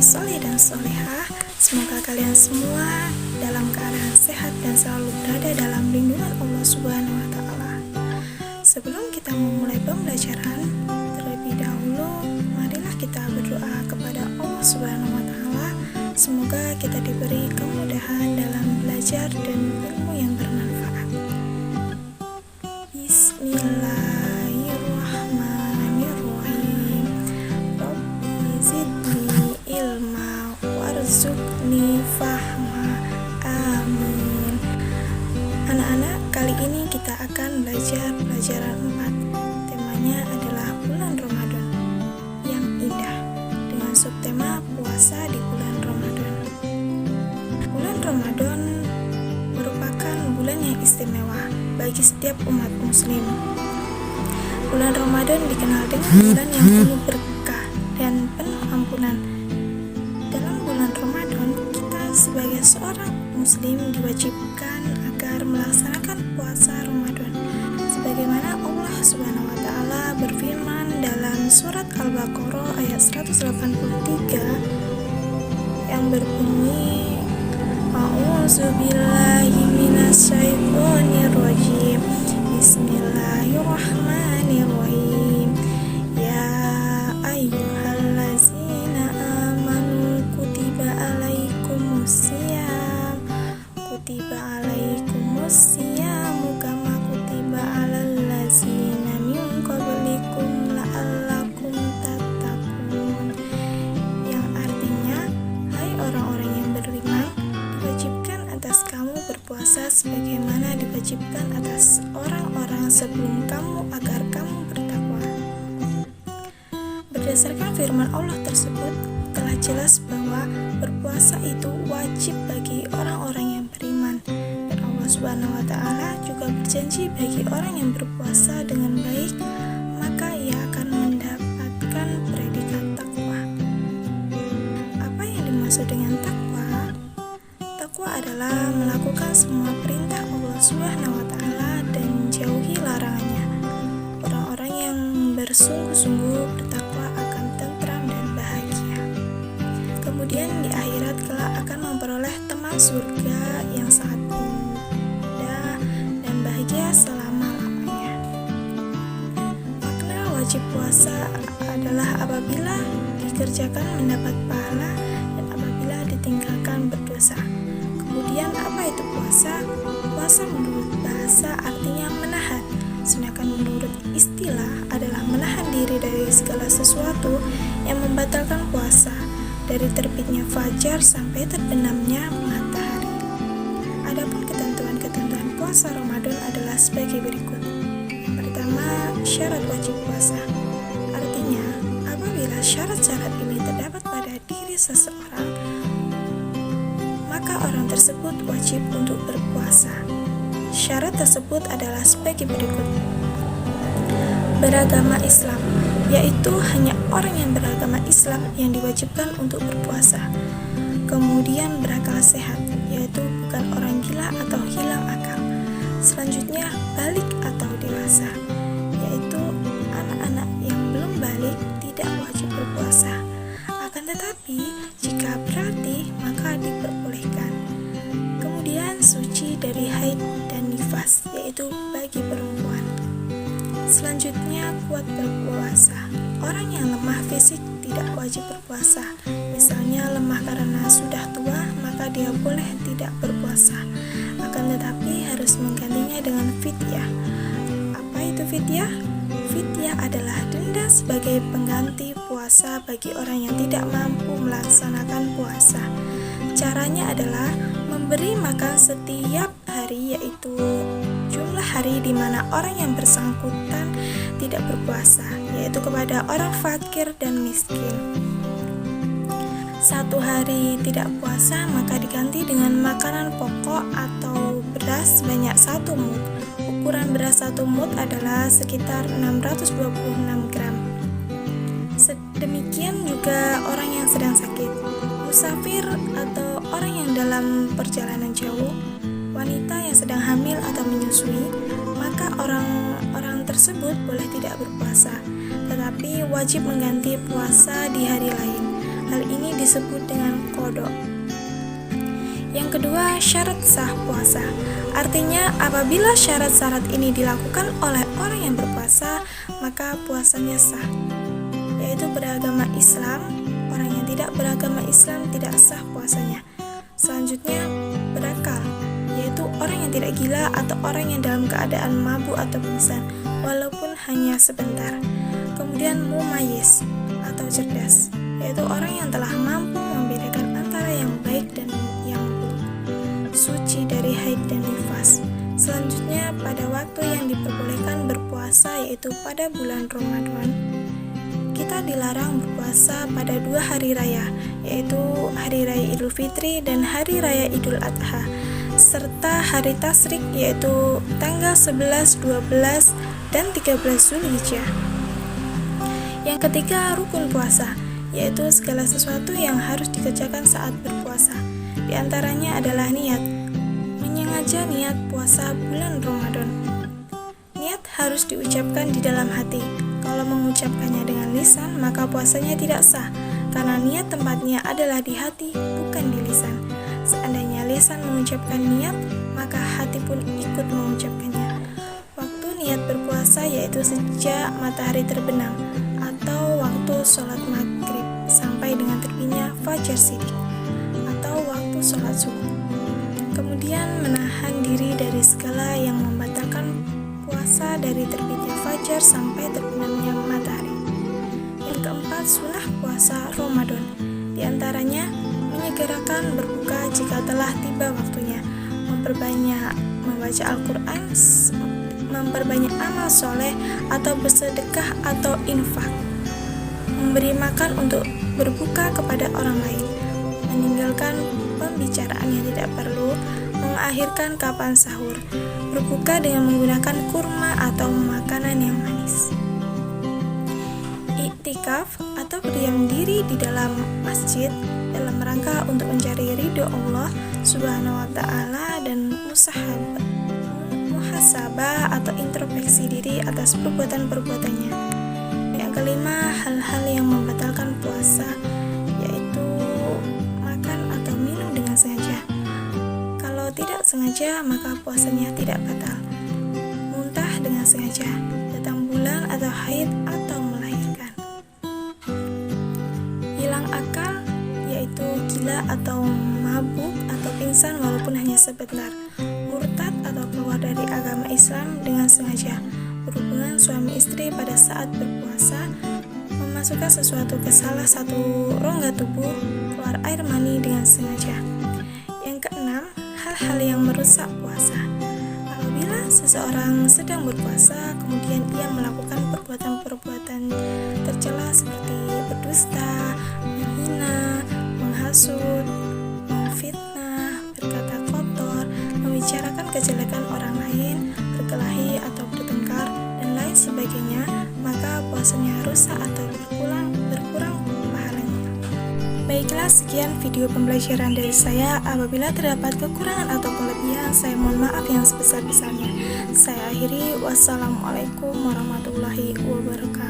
soleh dan solehah. Semoga kalian semua dalam keadaan sehat dan selalu berada dalam lindungan Allah Subhanahu wa Ta'ala. Sebelum kita memulai pembelajaran, terlebih dahulu marilah kita berdoa kepada Allah Subhanahu wa Ta'ala. Semoga kita diberi kemudahan dalam belajar dan ilmu yang bermanfaat. Bismillahirrahmanirrahim. Rabbi zidni ilma warzuqni fahma. Amin. Anak-anak, kali ini kita akan belajar pelajaran 4. Temanya adalah bulan Ramadan yang indah, dengan subtema puasa di bulan Ramadan. Bulan Ramadan merupakan bulan yang istimewa bagi setiap umat muslim. Bulan Ramadan dikenal dengan bulan yang penuh berkah dan penuh ampunan. Dalam bulan Ramadan, kita sebagai seorang muslim diwajibkan agar melaksanakan puasa Ramadan sebagaimana Allah Subhanahu wa Ta'ala berfirman dalam surat Al-Baqarah ayat 183 yang berbunyi, A'udzubillahi minasyaitonirrajim. Bismillahirrahmanirrahim. Ya ayyuhallazina amanu kutiba alaikumusiyam kama kutiba alal ladzina min qablikum la'allakum tattaqun. Yang artinya, hai orang-orang yang beriman, diwajibkan atas kamu berpuasa sebagaimana diwajibkan atas orang-orang sebelum kamu agar kamu bertakwa. Berdasarkan firman Allah tersebut, telah jelas bahwa berpuasa itu wajib bagi orang-orang yang beriman, dan Allah Subhanahu wa Ta'ala juga berjanji bagi orang yang berpuasa dengan baik, maka ia akan mendapatkan predikat takwa. Apa yang dimaksud dengan takwa? Takwa adalah melakukan semua perintah Allah Subhanahu wa Ta'ala dan jauhi larangannya. Orang-orang yang bersungguh-sungguh bertakwa akan tentram dan bahagia. Kemudian di akhirat kelak akan memperoleh teman surga yang sangat indah dan bahagia selama-lamanya. Makna wajib puasa adalah apabila dikerjakan mendapat pahala dan apabila ditinggalkan berdosa. Kemudian apa itu puasa? Puasa menurut bahasa artinya menahan, sedangkan menurut istilah adalah menahan diri dari segala sesuatu yang membatalkan puasa, dari terbitnya fajar sampai terbenamnya matahari. Adapun ketentuan-ketentuan puasa Ramadan adalah sebagai berikut. Pertama, syarat wajib puasa. Artinya, apabila syarat-syarat ini terdapat pada diri seseorang, maka orang tersebut wajib untuk berpuasa. Syarat tersebut adalah sebagai berikut. Beragama Islam, yaitu hanya orang yang beragama Islam yang diwajibkan untuk berpuasa. Kemudian berakal sehat, yaitu bukan orang gila atau hilang akal. Selanjutnya balik atau dewasa, yaitu anak-anak yang belum balik tidak wajib berpuasa. Akan tetapi jika berarti maka diperbolehkan. Kemudian suci dari haid dan nifas, yaitu bagi perempuan. Selanjutnya kuat berpuasa. Orang yang lemah fisik tidak wajib berpuasa. Misalnya lemah karena sudah tua, maka dia boleh tidak berpuasa. Akan tetapi harus menggantinya dengan fidyah. Apa itu fidyah? Fidyah adalah denda sebagai pengganti puasa bagi orang yang tidak mampu melaksanakan puasa. Caranya adalah memberi makan setiap hari, yaitu jumlah hari di mana orang yang bersangkutan tidak berpuasa, yaitu kepada orang fakir dan miskin. Satu hari tidak puasa maka diganti dengan makanan pokok atau beras sebanyak 1 mud. Ukuran beras 1 mud adalah sekitar 626 gram. Demikian juga orang yang sedang sakit, musafir atau orang yang dalam perjalanan jauh, wanita yang sedang hamil atau menyusui, maka orang-orang tersebut boleh tidak berpuasa, tetapi wajib mengganti puasa di hari lain. Hal ini disebut dengan qada. Yang kedua, syarat sah puasa. Artinya, apabila syarat-syarat ini dilakukan oleh orang yang berpuasa, maka puasanya sah, yaitu beragama Islam. Orang yang tidak beragama Islam tidak sah puasanya. Selanjutnya, berakal, yaitu orang yang tidak gila atau orang yang dalam keadaan mabuk atau pingsan, walaupun hanya sebentar. Kemudian mumayyiz atau cerdas, yaitu orang yang telah mampu membedakan antara yang baik dan yang buruk, suci dari haid dan nifas. Selanjutnya, pada waktu yang diperbolehkan berpuasa, yaitu pada bulan Ramadan, kita dilarang berpuasa pada 2 hari raya, yaitu Hari Raya Idul Fitri dan Hari Raya Idul Adha, serta hari tasyrik, yaitu tanggal 11, 12, dan 13 Zulhijjah. Yang ketiga, rukun puasa, yaitu segala sesuatu yang harus dikerjakan saat berpuasa. Di antaranya adalah niat, menyengaja niat puasa bulan Ramadan. Niat harus diucapkan di dalam hati. Kalau mengucapkannya dengan lisan, maka puasanya tidak sah, karena niat tempatnya adalah di hati, bukan di lisan. Seandainya lisan mengucapkan niat, maka hati pun ikut mengucapkannya. Waktu niat berpuasa yaitu sejak matahari terbenam, atau waktu sholat maghrib sampai dengan terbitnya fajar shiddiq, atau waktu sholat subuh. Kemudian menahan diri dari segala yang membatalkan puasa dari terbitnya fajar sampai terbenamnya matahari. Yang keempat, sunnah puasa Ramadan. Di antaranya menyegerakan berbuka jika telah tiba waktunya, memperbanyak membaca Al-Quran, memperbanyak amal soleh atau bersedekah atau infak, memberi makan untuk berbuka kepada orang lain, meninggalkan pembicaraan yang tidak perlu, mengakhirkan kapan sahur, berbuka dengan menggunakan kurma atau makanan yang manis. Iktikaf atau berdiam diri di dalam masjid dalam rangka untuk mencari ridho Allah Subhanahu wa Ta'ala dan muhasabah atau introspeksi diri atas perbuatan-perbuatannya. Yang kelima, hal-hal yang membatalkan puasa, yaitu makan atau minum dengan sengaja. Kalau tidak sengaja, maka puasanya tidak batal. Muntah dengan sengaja, datang bulan atau haid atau melahirkan. Hilang akal, yaitu gila atau mabuk atau pingsan walaupun hanya sebentar. Murtad atau keluar dari agama Islam dengan sengaja. Berhubungan suami istri pada saat berpuasa, memasukkan sesuatu ke salah satu rongga tubuh, keluar air mani dengan sengaja. Yang keenam, hal-hal yang merusak puasa. Apabila seseorang sedang berpuasa, kemudian ia melakukan perbuatan-perbuatan tercela seperti berdusta, menghina, menghasut, memfitnah, berkata kotor, membicarakan kejelekan orang lain, berkelahi atau bertengkar, dan lain sebagainya, maka puasanya rusak atau berkurang pahalanya. Baiklah, sekian video pembelajaran dari saya. Apabila terdapat kekurangan atau kelebihan, saya mohon maaf yang sebesar-besarnya. Saya akhiri, wassalamualaikum warahmatullahi wabarakatuh.